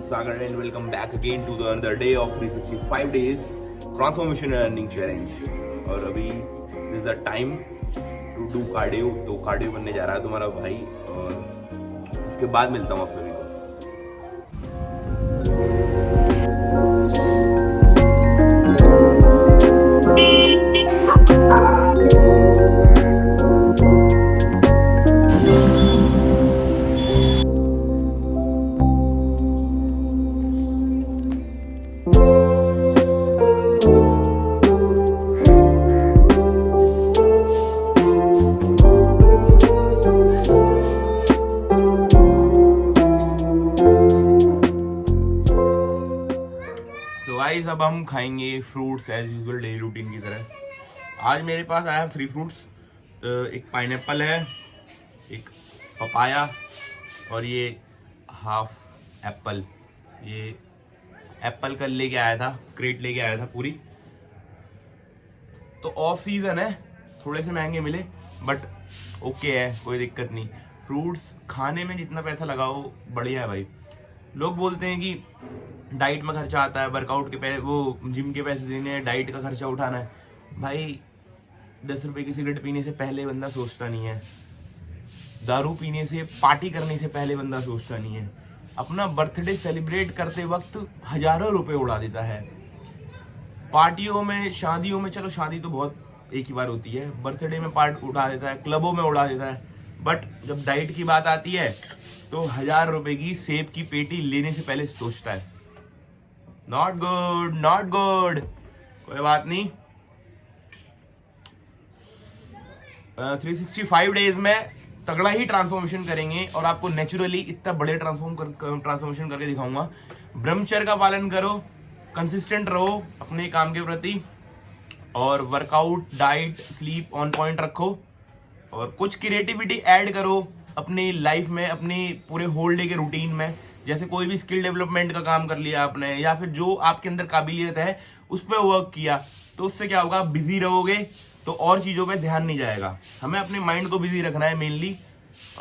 Sagar and welcome back again to the another day of 365 days transformation and earning challenge. और अभी this is the time to do cardio. तो cardio करने जा रहा है तुम्हारा भाई और उसके बाद मिलता हूँ आप सभी को. गाइस अब हम खाएंगे fruits as usual daily routine की तरह. आज मेरे पास आया 3 फ्रूट्स. एक पाइनएप्पल है, एक पपाया और ये हाफ एप्पल. ये एप्पल कल लेके आया था, क्रेट लेके आया था पूरी. तो ऑफ सीजन है, थोड़े से महंगे मिले बट ओके है, कोई दिक्कत नहीं. फ्रूट्स खाने में जितना पैसा लगाओ बढ़िया है भाई. लोग बोलते हैं कि डाइट में खर्चा आता है, वर्कआउट के पैसे, वो जिम के पैसे देने हैं, डाइट का खर्चा उठाना है. भाई 10 रुपए की सिगरेट पीने से पहले बंदा सोचता नहीं है, दारू पीने से, पार्टी करने से पहले बंदा सोचता नहीं है. अपना बर्थडे सेलिब्रेट करते वक्त हजारों रुपए उड़ा देता है. पार्टियों में, शादियों में, चलो शादी तो बहुत एक ही बार होती है, बर्थडे में पार्ट उड़ा देता है, क्लबों में उड़ा देता है. बट जब डाइट की बात आती है तो 1000 रुपए की सेब की पेटी लेने से पहले सोचता है. Not good, not good. कोई बात नहीं. 365 डेज में तगड़ा ही ट्रांसफॉर्मेशन करेंगे और आपको नेचुरली इतना बड़े ट्रांसफॉर्मेशन करके दिखाऊंगा. ब्रह्मचर्य का पालन करो, कंसिस्टेंट रहो अपने काम के प्रति और workout, diet, sleep on point रखो और कुछ क्रिएटिविटी ऐड करो अपनी लाइफ में, अपने पूरे होल डे के रूटीन में. जैसे कोई भी स्किल डेवलपमेंट का काम कर लिया आपने, या फिर जो आपके अंदर काबिलियत है उस पर वर्क किया, तो उससे क्या होगा, बिजी रहोगे तो और चीज़ों पे ध्यान नहीं जाएगा. हमें अपने माइंड को बिजी रखना है मेनली.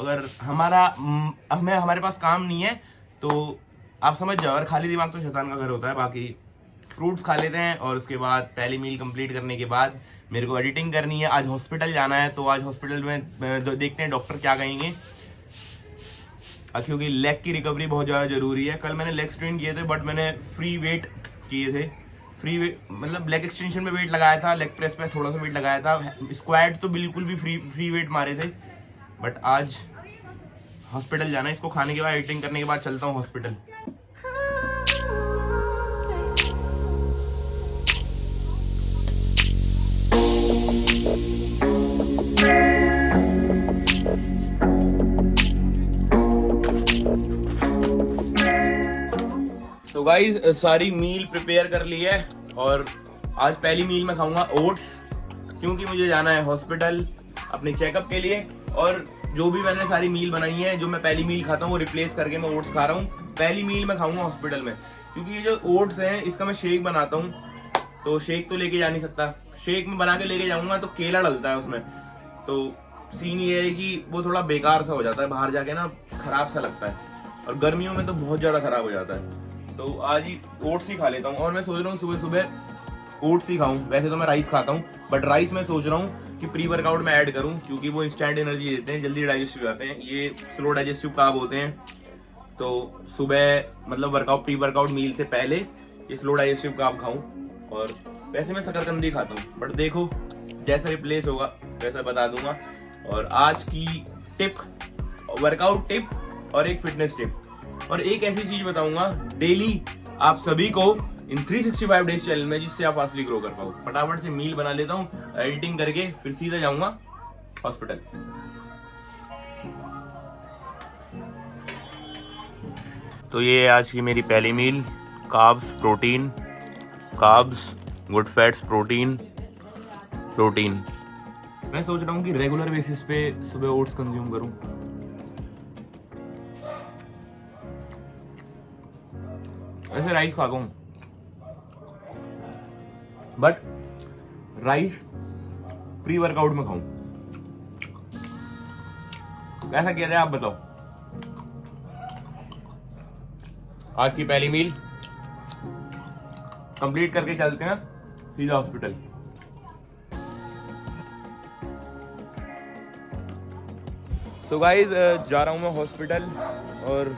अगर हमारे पास काम नहीं है तो आप समझ जाओ, अगर खाली दिमाग तो शैतान का घर होता है. बाकी फ्रूट्स खा लेते हैं और उसके बाद पहली मील कंप्लीट करने के बाद मेरे को एडिटिंग करनी है. आज हॉस्पिटल जाना है तो आज हॉस्पिटल में देखते हैं डॉक्टर क्या कहेंगे, क्योंकि लेग की रिकवरी बहुत ज़्यादा जरूरी है. कल मैंने लेग स्ट्रेन किए थे बट मैंने फ्री वेट किए थे. फ्री वेट मतलब लेग एक्सटेंशन में वेट लगाया था, लेग प्रेस पे थोड़ा सा वेट लगाया था, स्क्वाट तो बिल्कुल भी फ्री वेट मारे थे. बट आज हॉस्पिटल जाना है. इसको खाने के बाद, एडिटिंग करने के बाद चलता हूँ हॉस्पिटल. तो गाइज सारी मील प्रिपेयर कर ली है और आज पहली मील में खाऊंगा ओट्स, क्योंकि मुझे जाना है हॉस्पिटल अपने चेकअप के लिए. और जो भी मैंने सारी मील बनाई है, जो मैं पहली मील खाता हूँ वो रिप्लेस करके मैं ओट्स खा रहा हूँ. पहली मील में खाऊंगा हॉस्पिटल में, क्योंकि ये जो ओट्स हैं इसका मैं शेक बनाता हूँ. तो शेक तो लेके जा नहीं सकता, शेक में बना के लेके जाऊंगा तो केला डलता है उसमें. तो सीन ये है कि वो थोड़ा बेकार सा हो जाता है, बाहर जाके ना खराब सा लगता है, और गर्मियों में तो बहुत ज्यादा खराब हो जाता है. तो आज ही ओट्स ही खा लेता हूँ. और मैं सोच रहा हूँ सुबह सुबह ओट्स ही खाऊं. वैसे तो मैं राइस खाता हूँ बट राइस में सोच रहा हूँ कि प्री वर्कआउट में ऐड करूँ, क्योंकि वो इंस्टेंट एनर्जी देते हैं, जल्दी डाइजेस्ट हो जाते हैं. ये स्लो डाइजेस्टिव कार्ब होते हैं. तो सुबह मतलब वर्कआउट, प्री वर्कआउट मील से पहले ये स्लो डाइजेस्टिव कार्ब खाऊं. और वैसे मैं शकरकंदी खाता हूँ बट देखो जैसा रिप्लेस होगा वैसा बता दूंगा. और आज की टिप, वर्कआउट टिप और एक फिटनेस टिप और एक ऐसी चीज बताऊंगा डेली आप सभी को इन 365 डेज चैलेंज में, जिससे आप फास्टली ग्रो कर पाओ. फटाफट से मील बना लेता हूँ, एडिटिंग करके फिर सीधा जाऊंगा हॉस्पिटल. तो ये आज की मेरी पहली meal. Carbs, protein, carbs, good fats, protein. मैं सोच रहा हूँ कि रेगुलर बेसिस पे सुबह ओट्स कंज्यूम करूँ. ऐसे राइस खाता हूँ बट राइस प्री वर्कआउट में खाऊं. कैसा किया जाए आप बताओ. आज की पहली मील कंप्लीट करके चलते हैं सीधा हॉस्पिटल। सो गाइस जा रहा हूँ मैं हॉस्पिटल और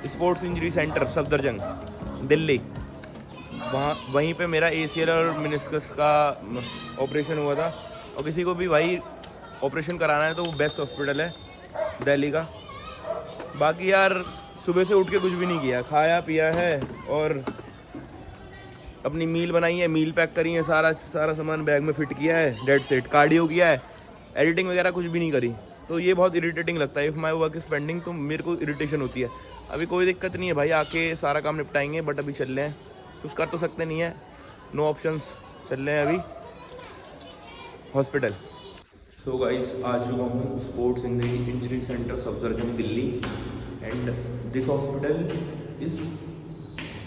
sports injury centre Safdarjung Delhi. वहीं पे मेरा ACL और मेनिस्कस का ऑपरेशन हुआ था और किसी को भी भाई ऑपरेशन कराना है तो वो बेस्ट हॉस्पिटल है दिल्ली का। बाकी यार सुबह से उठ के कुछ भी नहीं किया, खाया पिया है और अपनी मील बनाई है, मील पैक करी है, सारा सामान बैग में फिट किया है, डेड सेट कार्डियो किया है, एडिटिंग वगैरह कुछ भी नहीं करी। तो ये बहुत इरिटेटिंग लगता है। If my work is pending तो मेरे को इरिटेशन होती है। अभी कोई दिक्कत नहीं है भाई, आके सारा काम निपटाएंगे, बट अभी चल रहे हैं, कुछ कर तो सकते नहीं है, नो ऑप्शंस, चल रहे हैं अभी हॉस्पिटल। सो गाइस आ चुका हूँ sports injury centre Safdarjung Delhi and this hospital is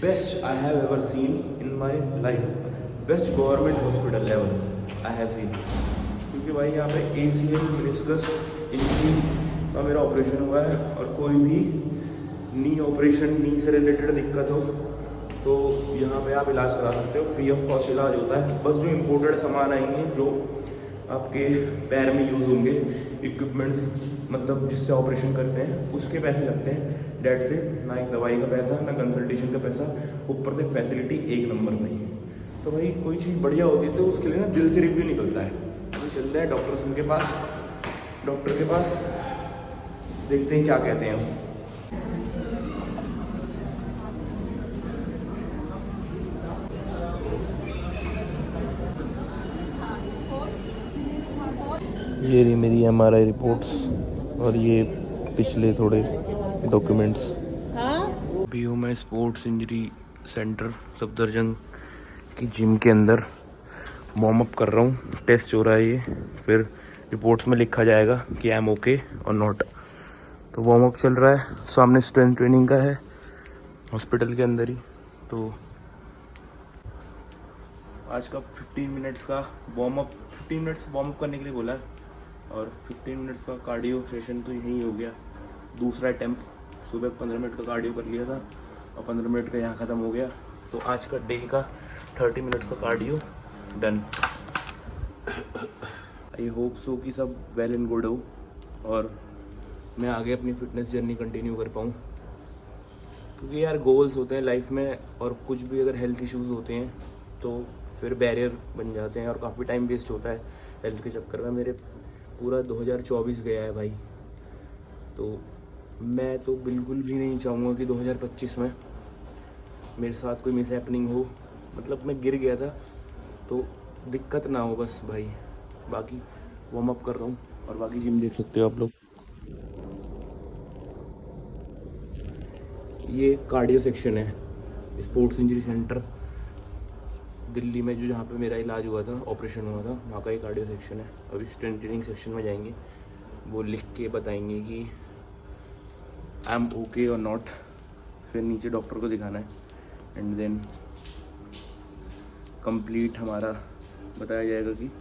best I have ever seen in my life, best government hospital ever I have seen. क्योंकि भाई यहाँ पे ACL मेनिस्कस इंजरी का मेरा ऑपरेशन हुआ है और कोई भी नी ऑपरेशन, नी से रिलेटेड दिक्कत हो तो यहाँ पे आप इलाज करा सकते हो, फ्री ऑफ कॉस्ट इलाज होता है। बस जो इम्पोर्टेड सामान आएंगे जो आपके पैर में यूज़ होंगे, इक्विपमेंट्स मतलब जिससे ऑपरेशन करते हैं उसके पैसे लगते हैं, डेट से ना एक दवाई का पैसा ना कंसल्टेशन का पैसा, ऊपर से फैसिलिटी एक नंबर भाई। तो भाई कोई चीज़ बढ़िया होती है तो उसके लिए ना दिल से रिव्यू निकलता है। अभी चल रहे हैं डॉक्टर के पास देखते हैं क्या कहते हैं। ये रही मेरी MRI रिपोर्ट्स और ये पिछले थोड़े डॉक्यूमेंट्स। अभी हूँ मैं स्पोर्ट्स इंजरी सेंटर सफदरजंग की जिम के अंदर, वार्म अप कर रहा हूँ, टेस्ट हो रहा है ये, फिर रिपोर्ट्स में लिखा जाएगा कि आई एम ओके और नॉट। तो वार्म अप चल रहा है, सामने स्ट्रेंथ ट्रेनिंग का है हॉस्पिटल के अंदर ही। तो आज का 15 मिनट्स का warm up, 15 minutes warm up करने के लिए बोला है और 15 मिनट्स का कार्डियो सेशन तो यहीं हो गया। दूसरा अटैम्प्ट, सुबह 15 मिनट का कार्डियो कर लिया था और 15 मिनट का यहाँ ख़त्म हो गया। तो आज का डे का 30 मिनट्स का cardio done. I hope so कि सब वेल एंड गुड हो और मैं आगे अपनी फिटनेस जर्नी कंटिन्यू कर पाऊँ। क्योंकि यार गोल्स होते हैं लाइफ में और कुछ भी अगर हेल्थ इश्यूज़ होते हैं तो फिर बैरियर बन जाते हैं और काफ़ी टाइम वेस्ट होता है हेल्थ के चक्कर में। मेरे पूरा 2024 गया है भाई, तो मैं तो बिल्कुल भी नहीं चाहूँगा कि 2025 में मेरे साथ कोई मिस हैपनिंग हो। मतलब मैं गिर गया था तो दिक्कत ना हो बस भाई। बाकी वार्म अप कर रहा हूँ और बाकी जिम देख सकते हो आप लोग। ये कार्डियो सेक्शन है स्पोर्ट्स इंजरी सेंटर दिल्ली में, जो जहाँ पे मेरा इलाज हुआ था, ऑपरेशन हुआ था, वहाँ का ही कार्डियो सेक्शन है। अभी स्ट्रेंथ ट्रेनिंग सेक्शन में जाएंगे, वो लिख के बताएंगे कि आई एम ओके और नॉट। फिर नीचे डॉक्टर को दिखाना है एंड देन कंप्लीट हमारा बताया जाएगा कि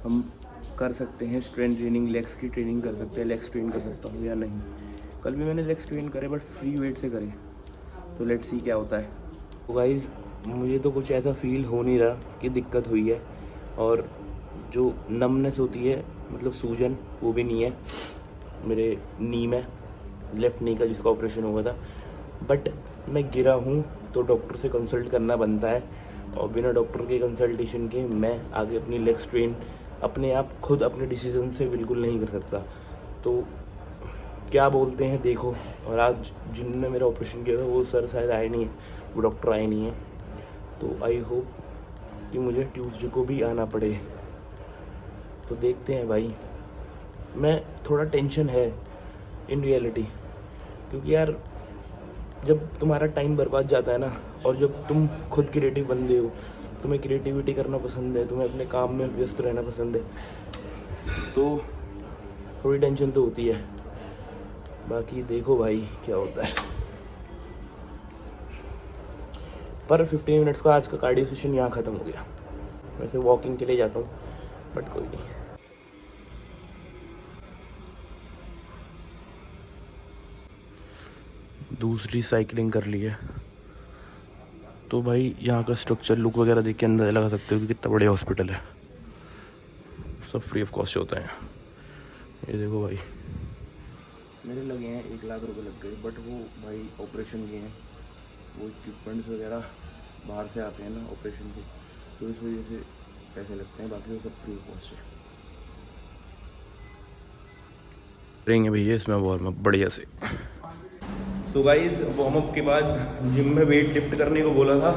हम कर सकते हैं स्ट्रेंथ ट्रेनिंग, लेग्स की ट्रेनिंग कर सकते हैं, लेग्स ट्रेन कर सकता हूँ या नहीं। कल भी मैंने लेग्स ट्रेन करे बट फ्री वेट से करे, तो लेट्स सी क्या होता है। तो गाइस मुझे तो कुछ ऐसा फील हो नहीं रहा कि दिक्कत हुई है और जो नमनेस होती है मतलब सूजन वो भी नहीं है मेरे नी में, लेफ़्ट नी का जिसका ऑपरेशन हुआ था। बट मैं गिरा हूँ तो डॉक्टर से कंसल्ट करना बनता है और बिना डॉक्टर के कंसल्टेशन के मैं आगे अपनी लेग्स ट्रेन अपने आप खुद अपने डिसीजन से बिल्कुल नहीं कर सकता। तो क्या बोलते हैं देखो। और आज जिन्होंने मेरा ऑपरेशन किया था वो सर शायद आए नहीं है, वो डॉक्टर आए नहीं है। तो आई होप कि मुझे ट्यूसडे को भी आना पड़े। तो देखते हैं भाई, मैं थोड़ा टेंशन है इन रियलिटी, क्योंकि यार जब तुम्हारा टाइम बर्बाद जाता है ना और जब तुम खुद क्रिएटिव बंदे हो, तुम्हें क्रिएटिविटी करना पसंद है, तुम्हें अपने काम में व्यस्त रहना पसंद है, तो थोड़ी टेंशन तो होती है। बाकी देखो भाई क्या होता है। पर 15 मिनट्स का आज का कार्डियो सेशन यहाँ ख़त्म हो गया। वैसे वॉकिंग के लिए जाता हूँ बट कोई नहीं। दूसरी साइकिलिंग कर ली है। तो भाई यहाँ का स्ट्रक्चर लुक वगैरह देख के अंदाजा लगा सकते हो कि कितना बड़ा हॉस्पिटल है। सब फ्री ऑफ कॉस्ट होता है। ये देखो भाई, मेरे लगे हैं 1 लाख रुपए लग गए, बट वो भाई ऑपरेशन के हैं, वो इक्विपमेंट्स वगैरह बाहर से आते हैं ना ऑपरेशन के, तो इस वजह से पैसे लगते हैं, बाकी वो सब फ्री ऑफ कॉस्ट है। करेंगे भैया इसमें वार्म अप बढ़िया से। सो गाइस, वार्म अप के बाद जिम में वेट लिफ्ट करने को बोला था।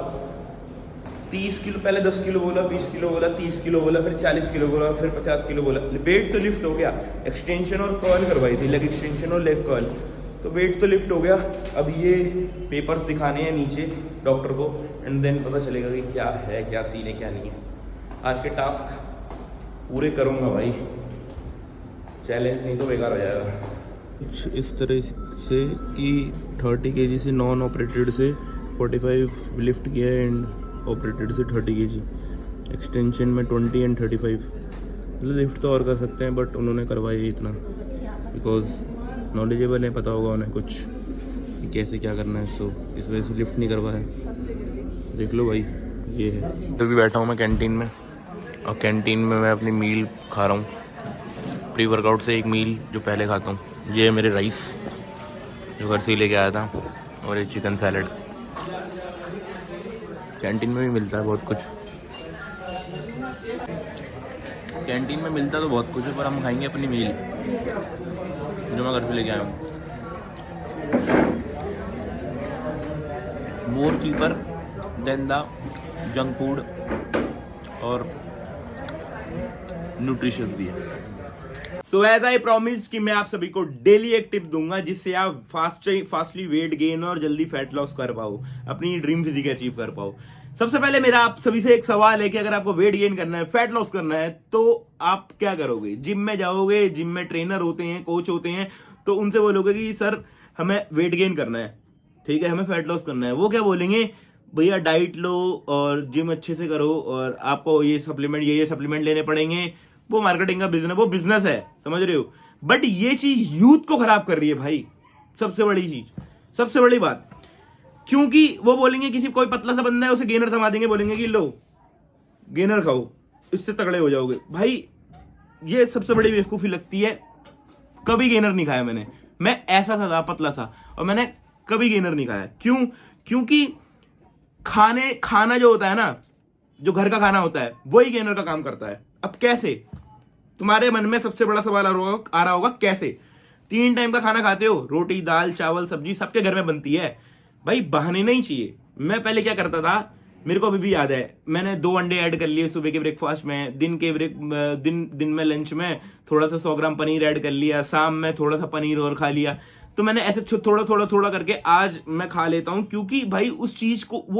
30 किलो, पहले 10 किलो बोला, 20 किलो बोला, 30 किलो बोला, फिर 40 किलो बोला, फिर 50 किलो बोला। वेट तो लिफ्ट हो गया। एक्सटेंशन और कर्ल करवाई थी, लेग एक्सटेंशन और लेग कर्ल, तो वेट तो लिफ्ट हो गया। अब ये पेपर्स दिखाने हैं नीचे डॉक्टर को, एंड देन पता चलेगा कि क्या है, क्या सीन है, क्या नहीं है। आज के टास्क पूरे करूँगा भाई, चैलेंज नहीं तो बेकार हो जाएगा। कुछ इस तरह से कि 30 kg से नॉन ऑपरेटेड से 45 लिफ्ट किया है, एंड ऑपरेटेड से 30 kg, एक्सटेंशन में 20 एंड 35। मतलब लिफ्ट तो और कर सकते हैं, बट उन्होंने करवाया इतना बिकॉज नॉलेजेबल है, पता होगा उन्हें कुछ कि कैसे क्या करना है, सो इस वजह से लिफ्ट नहीं करवाया। देख लो भाई, ये है। तो भी बैठा हूँ मैं कैंटीन में, और कैंटीन में मैं अपनी मील खा रहा हूँ। प्री वर्कआउट से एक मील जो पहले खाता हूँ, ये है मेरे राइस जो घर से लेके आया था, और ये चिकन सैलड। कैंटीन में भी मिलता है बहुत कुछ, कैंटीन में मिलता तो बहुत कुछ है, पर हम खाएंगे अपनी मील जो मैं घर पे लेके आया हूँ। More cheaper than the junk food और न्यूट्रिशन भी है। सो एज आई प्रॉमिस कि मैं आप सभी को डेली एक टिप दूंगा जिससे आप फास्टली वेट गेन और जल्दी फैट लॉस कर पाओ, अपनी ड्रीम फिजिक अचीव कर पाओ। सबसे पहले मेरा आप सभी से एक सवाल है कि अगर आपको वेट गेन करना है, फैट लॉस करना है, तो आप क्या करोगे? जिम में जाओगे, जिम में ट्रेनर होते हैं, कोच होते हैं, तो उनसे बोलोगे कि सर हमें वेट गेन करना है, ठीक है, हमें फैट लॉस करना है। वो क्या बोलेंगे? भैया डाइट लो और जिम अच्छे से करो, और आपको ये सप्लीमेंट लेने पड़ेंगे। वो मार्केटिंग का बिजनेस, वो बिजनेस है, समझ रहे हो। बट ये चीज यूथ को खराब कर रही है भाई, सबसे बड़ी चीज, सबसे बड़ी बात। क्योंकि वो बोलेंगे किसी कोई पतला सा बंदा है, उसे गेनर थमा देंगे, बोलेंगे कि लो गेनर खाओ, इससे तगड़े हो जाओगे। भाई ये सबसे बड़ी बेवकूफी लगती है। कभी गेनर नहीं खाया मैंने, मैं ऐसा था पतला सा, और मैंने कभी गेनर नहीं खाया। क्यों? क्योंकि खाना जो होता है ना, जो घर का खाना होता है, वही गेनर का काम करता है। अब कैसे? तुम्हारे मन में सबसे बड़ा सवाल आ रहा होगा, कैसे? 3 टाइम का खाना खाते हो, रोटी दाल चावल सब्जी सबके घर में बनती है। भाई बहाने नहीं चाहिए। मैं पहले क्या करता था, मेरे को अभी भी याद है, मैंने 2 अंडे ऐड कर लिए सुबह के ब्रेकफास्ट में, दिन में लंच में थोड़ा सा 100 ग्राम पनीर ऐड कर लिया, शाम में थोड़ा सा पनीर और खा लिया। तो मैंने ऐसे थोड़ा करके आज मैं खा लेता हूं, क्योंकि भाई वो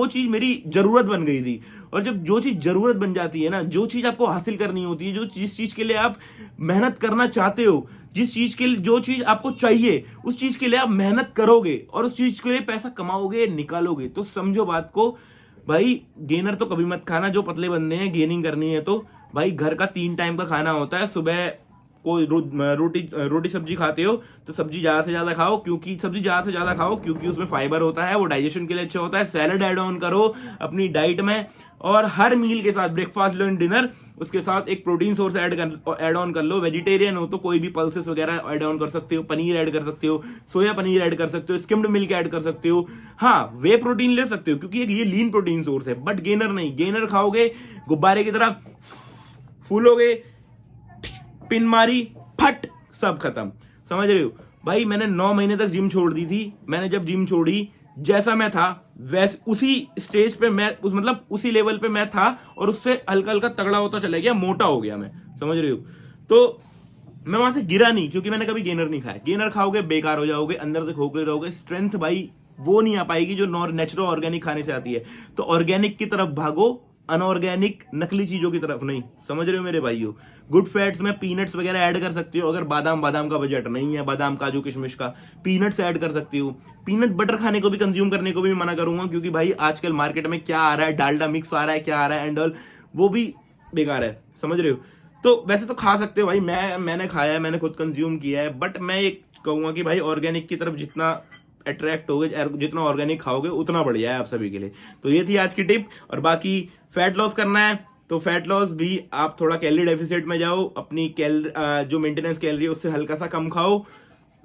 चीज मेरी जरूरत बन गई थी। और जब जो चीज जरूरत बन जाती है ना, जो चीज आपको हासिल करनी होती है, जिस चीज के लिए आप मेहनत करना चाहते हो, जो चीज आपको चाहिए, उस चीज के लिए आप मेहनत करोगे और उस चीज के लिए पैसा कमाओगे, निकालोगे। तो समझो बात को भाई, गेनर तो कभी मत खाना। जो पतले बंदे हैं, गेनिंग करनी है तो भाई घर का 3 टाइम का खाना होता है। सुबह कोई रोटी सब्जी खाते हो तो सब्जी ज्यादा से ज्यादा खाओ, क्योंकि उसमें फाइबर होता है, वो डाइजेशन के लिए अच्छा होता है। सैलड ऐड ऑन करो अपनी डाइट में, और हर मील के साथ, ब्रेकफास्ट लंच डिनर, उसके साथ एक प्रोटीन सोर्स ऐड ऑन कर लो। वेजिटेरियन हो तो कोई भी पल्सेस वगैरह ऐड ऑन कर सकते हो, पनीर ऐड कर सकते हो, सोया पनीर ऐड कर सकते हो, स्किम्ड मिल्क ऐड कर सकते हो। हाँ, वे प्रोटीन ले सकते हो क्योंकि ये लीन प्रोटीन सोर्स है, बट गेनर नहीं। गेनर खाओगे गुब्बारे की तरह फूलोगे, पिन मारी, फट, सब खत्म। समझ रहे हो भाई? मैंने 9 महीने तक जिम छोड़ दी थी। मैंने जब जिम छोड़ी, जैसा मैं था वैसे उसी स्टेज पे मतलब उसी लेवल पे मैं था, और उससे हल्का हल्का तगड़ा होता चला गया, मोटा हो गया मैं। समझ रहे हो? तो मैं वहां से गिरा नहीं, क्योंकि मैंने कभी गेनर नहीं खाया। गेनर खाओगे बेकार हो जाओगे, अंदर से खोखले रहोगे। स्ट्रेंथ भाई वो नहीं आ पाएगी जो नेचुरल ऑर्गेनिक खाने से आती है। तो ऑर्गेनिक की तरफ भागो, अनऑर्गेनिक नकली चीजों की तरफ नहीं। समझ रहे हो मेरे भाइयों? गुड फैट्स में पीनट्स वगैरह ऐड कर सकते हो। अगर बादाम का बजट नहीं है, बादाम काजू किशमिश का, पीनट्स ऐड कर सकते हो। पीनट बटर खाने को भी, कंज्यूम करने को भी मना करूंगा, क्योंकि भाई आजकल मार्केट में क्या आ रहा है, डालडा मिक्स आ रहा है, क्या आ रहा है एंड ऑल, वो भी बेकार है। समझ रहे हो? तो वैसे तो खा सकते हो भाई, मैंने खाया है, मैंने खुद कंज्यूम किया है, बट मैं ये कहूंगा कि भाई ऑर्गेनिक की तरफ जितना अट्रैक्ट होगे, जितना ऑर्गेनिक खाओगे उतना बढ़िया है आप सभी के लिए। तो ये थी आज की टिप। और बाकी फैट लॉस करना है तो फैट लॉस भी आप थोड़ा कैलोरी डेफिसिट में जाओ, अपनी जो मेंटेनेंस कैलोरी है उससे हल्का सा कम खाओ,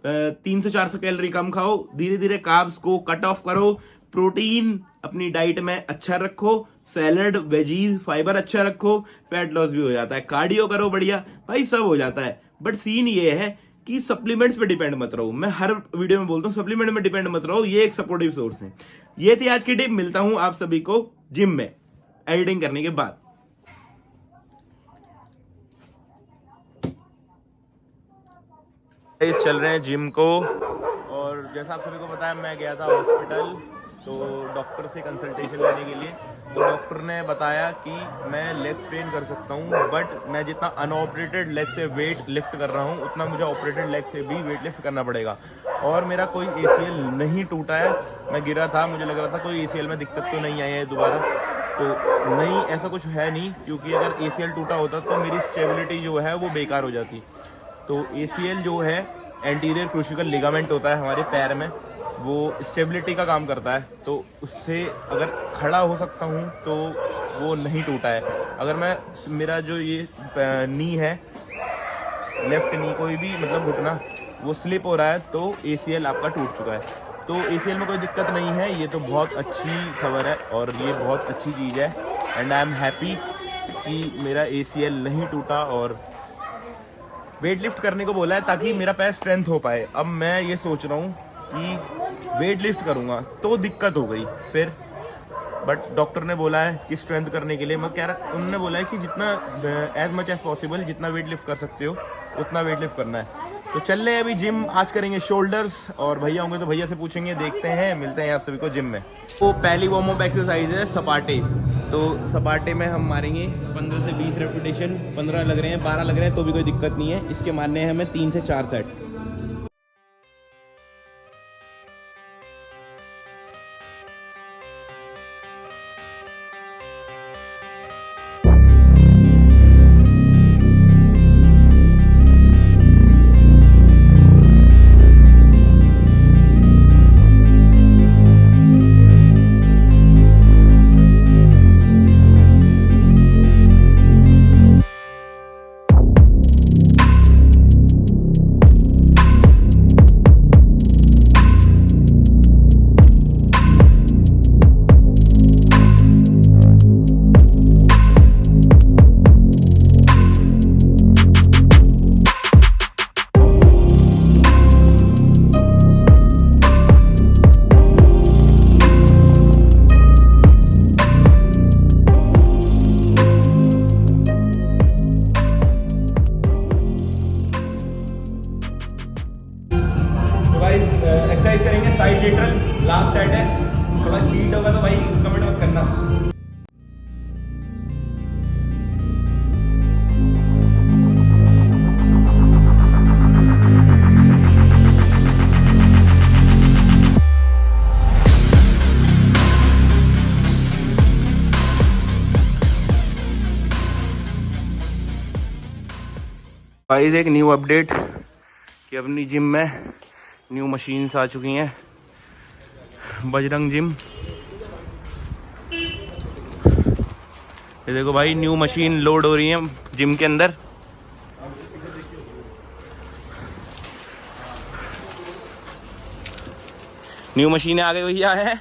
300 से 400 कैलोरी कम खाओ, धीरे धीरे कार्ब्स को कट ऑफ करो, प्रोटीन अपनी डाइट में अच्छा रखो, सैलड वेजीज फाइबर अच्छा रखो, फैट लॉस भी हो जाता है। कार्डियो करो बढ़िया, भाई सब हो जाता है। बट सीन ये है कि सप्लीमेंट्स पे डिपेंड मत रहो। मैं हर वीडियो में बोलता हूँ सप्लीमेंट में डिपेंड मत रहो, ये एक सपोर्टिव सोर्स है। ये थी आज की टिप। मिलता हूं आप सभी को जिम में एडिटिंग करने के बाद। चल रहे हैं जिम को, और जैसा आप सभी को पता है मैं गया था हॉस्पिटल तो डॉक्टर से कंसल्टेशन लेने के लिए। तो डॉक्टर ने बताया कि मैं लेग ट्रेन कर सकता हूँ, बट मैं जितना अनऑपरेटेड लेग से वेट लिफ्ट कर रहा हूँ उतना मुझे ऑपरेटेड लेग से भी वेट लिफ्ट करना पड़ेगा। और मेरा कोई ACL नहीं टूटा है। मैं गिरा था, मुझे लग रहा था कोई ACL में दिक्कत तो नहीं आई है दोबारा, तो नहीं, ऐसा कुछ है नहीं। क्योंकि अगर ACL टूटा होता तो मेरी स्टेबिलिटी जो है वो बेकार हो जाती। तो ACL जो है एंटीरियर क्रूशिकल लिगामेंट होता है हमारे पैर में, वो स्टेबिलिटी का काम करता है। तो उससे अगर खड़ा हो सकता हूँ तो वो नहीं टूटा है। अगर मेरा जो ये नी है, लेफ्ट नी, कोई भी मतलब घुटना वो स्लिप हो रहा है तो ACL आपका टूट चुका है। तो ACL में कोई दिक्कत नहीं है। ये तो बहुत अच्छी खबर है और ये बहुत अच्छी चीज़ है। एंड आई एम हैप्पी कि मेरा ACL नहीं टूटा। और वेट लिफ्ट करने को बोला है ताकि मेरा पैर स्ट्रेंथ हो पाए। अब मैं ये सोच रहा हूँ कि वेट लिफ्ट करूँगा तो दिक्कत हो गई फिर, बट डॉक्टर ने बोला है कि स्ट्रेंथ करने के लिए मैं कह रहा, उन्होंने बोला है कि जितना एज मच एज पॉसिबल जितना वेट लिफ्ट कर सकते हो उतना वेट लिफ्ट करना है। तो चल रहे हैं अभी जिम। आज करेंगे शोल्डर्स, और भैया होंगे तो भैया से पूछेंगे, देखते हैं, मिलते हैं आप सभी को जिम में। तो पहली वार्म अप एक्सरसाइज है सपाटे। तो सपाटे में हम मारेंगे 15 से 20 रेपिटेशन। 15 लग रहे हैं, 12 लग रहे हैं तो भी कोई दिक्कत नहीं है। इसके मारने हैं हमें 3 से 4 सेट। एक्सरसाइज करेंगे साइड लेटरल, लास्ट सेट है। थोड़ा चीट होगा तो भाई कमेंट मत करना। गाइस एक न्यू अपडेट कि अपनी जिम में न्यू मशीन्स आ चुकी हैं, बजरंग जिम। ये देखो भाई न्यू मशीन लोड हो रही है जिम के अंदर। न्यू मशीनें आ गई भैया है।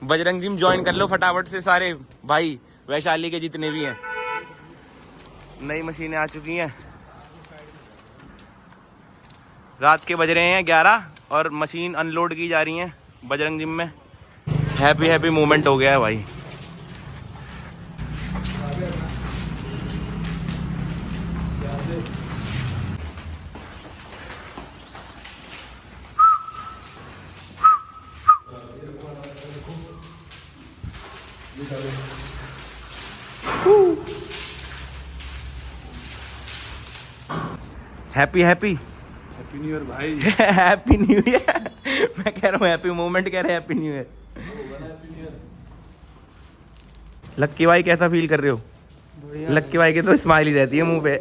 बजरंग जिम ज्वाइन कर लो फटाफट से सारे भाई, वैशाली के जितने भी हैं। नई मशीनें आ चुकी हैं। रात के बज रहे हैं 11 और मशीन अनलोड की जा रही हैं बजरंग जिम में। हैप्पी हैप्पी मोमेंट हो गया है भाई। Happy happy happy new year भाई। Happy new year. मैं कह रहा हूँ हैप्पी मोमेंट कह रहे हैं, हैप्पी न्यू ईयर। लक्की भाई कैसा फील कर रहे हो? लक्की भाई की तो स्माइल ही रहती है मुंह पे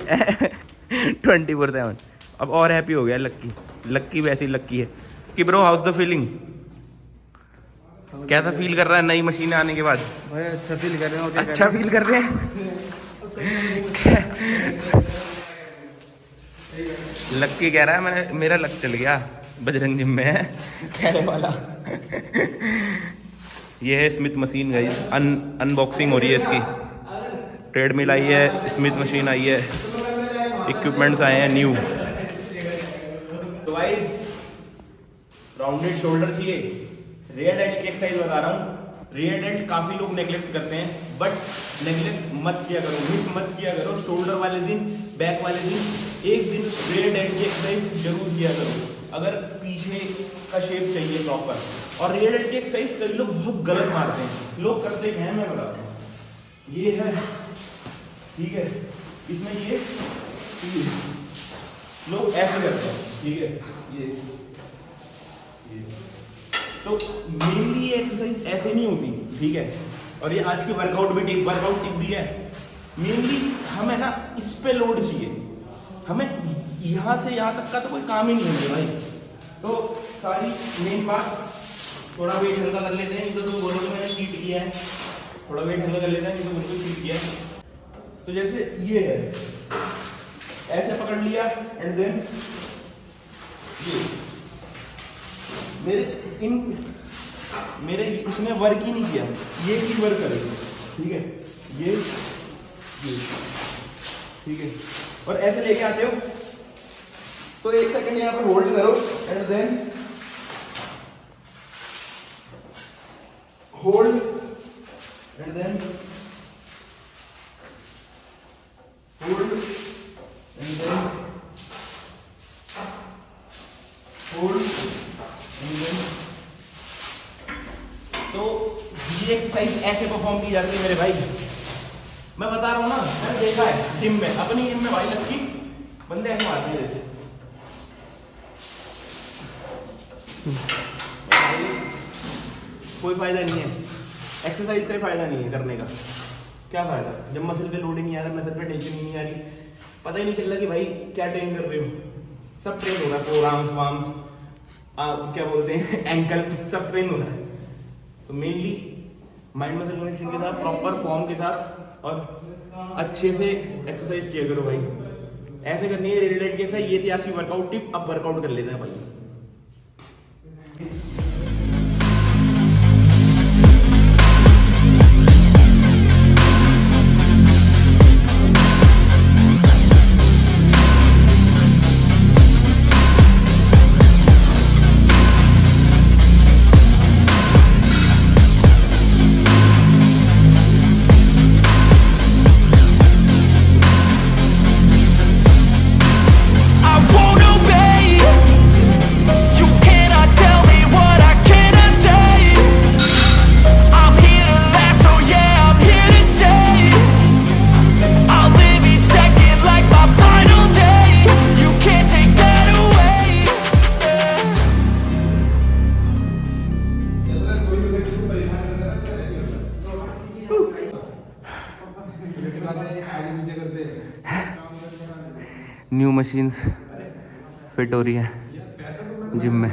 24/7। अब और हैप्पी हो गया लक्की। लक्की वैसी लक्की है। कि ब्रो हाउस द फीलिंग, कैसा फील कर रहा है नई मशीनें आने के बाद? भाई अच्छा फील कर रहे हो? अच्छा फील कर रहे हैं। लक की कह रहा है, मैंने मेरा लक चल गया, बजरंग जिम में है कहने वाला। ये है स्मिथ मशीन गाइस, अनबॉक्सिंग हो रही है इसकी। ट्रेडमिल आई है, स्मिथ मशीन आई है, इक्विपमेंट्स आए हैं न्यू। तो गाइस राउंडेड शोल्डर चाहिए, रेयर डेल्ट की एक्सरसाइज बता रहा हूँ। रेयर डेल्ट काफी लोग नेग्लेक्ट करते हैं, बट नेग्लेक्ट मत किया करो, मिस मत किया करो। शोल्डर वाले दिन, बैक वाले दिन एक दिन रेयर डेल्ट की एक्सरसाइज जरूर किया करो, अगर पीछे का शेप चाहिए प्रॉपर। और रेयर डेल्ट की एक्सरसाइज कई लोग बहुत गलत मारते हैं, लोग करते हैं, मैं बताता हूँ। ये है, ठीक है, इसमें ये लोग ऐसे करते हैं, ठीक है, ये तो मेनली ये एक्सरसाइज ऐसे नहीं होती, ठीक है। और ये आज की वर्कआउट टिप भी है। मेनली हमें ना इस पे लोड चाहिए, हमें यहाँ से यहाँ तक का तो कोई काम ही नहीं है भाई। तो सारी मेन बात, थोड़ा वेट हल्का कर लेते हैं, नहीं तो तुम बोलोगे मैंने चीट किया है। थोड़ा वेट हल्का कर लेते हैं, नहीं तो बिल्कुल चीट किया है। तो जैसे ये है, ऐसे पकड़ लिया एंड देन ये मेरे इसने वर्क ही नहीं किया, ये चीज वर्क करेगी, ठीक है, ये ठीक है। और ऐसे लेके आते हो तो 1 सेकंड यहाँ पर होल्ड करो and then hold and then hold and then hold and then. तो ये एक्सरसाइज ऐसे परफॉर्म की जाती है मेरे भाई, मैं बता रहा हूँ ना, मैंने देखा है जिम में, अपनी जिम में भाई लक्की बंदे ऐसे मारते हैं जैसे। कोई फायदा नहीं है एक्सरसाइज का, ही फायदा नहीं है करने का। क्या फायदा जब मसल पे लोडिंग नहीं आ रहा, मसल पे टेंशन ही नहीं आ रही, पता ही नहीं चल रहा कि भाई क्या ट्रेन कर रहे हो। सब ट्रेन हो रहा है, फोर आर्म्स वार्म्स, क्या बोलते हैं, एंकल, सब ट्रेन हो रहा है। तो मेनली माइंड मसल कनेक्शन के साथ, प्रॉपर फॉर्म के साथ और अच्छे से एक्सरसाइज किया करो भाई। ऐसे करनी है रिलेटेड के साथ। ये थी आपकी वर्कआउट टिप, अब वर्कआउट कर लेते हैं भाई। न्यू मशीन्स फिट हो रही है जिम में।